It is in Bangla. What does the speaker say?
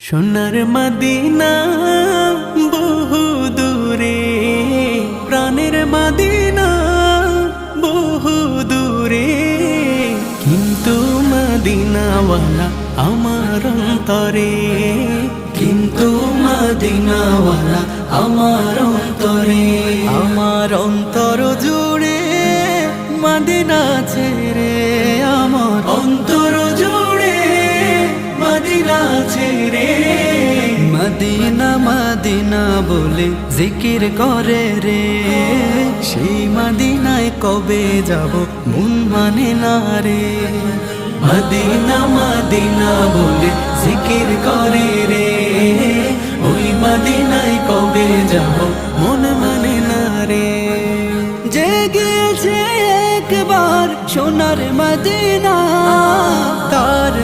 সোনার মদিনা বহু দূরে, প্রাণের মদিনা বহু দূরে, কিন্তু মদিনাওয়ালা আমার অন্তরে, কিন্তু মদিনাওয়ালা আমার অন্তরে, আমার অন্তর জুড়ে মদিনা ছেড়ে, আমার অন্তর জুড়ে মদিনা ছেড়ে। মদিনা মদিনা বলে জিকির করে রে, সেই মদিনায় কবে যাব মন মানে না রে। মদিনা মদিনা বলে জিকির করে রে, ওই মদিনায় কবে যাব মন মানে না রে। যে গিয়েছে একবার সোনার মদিনা, তার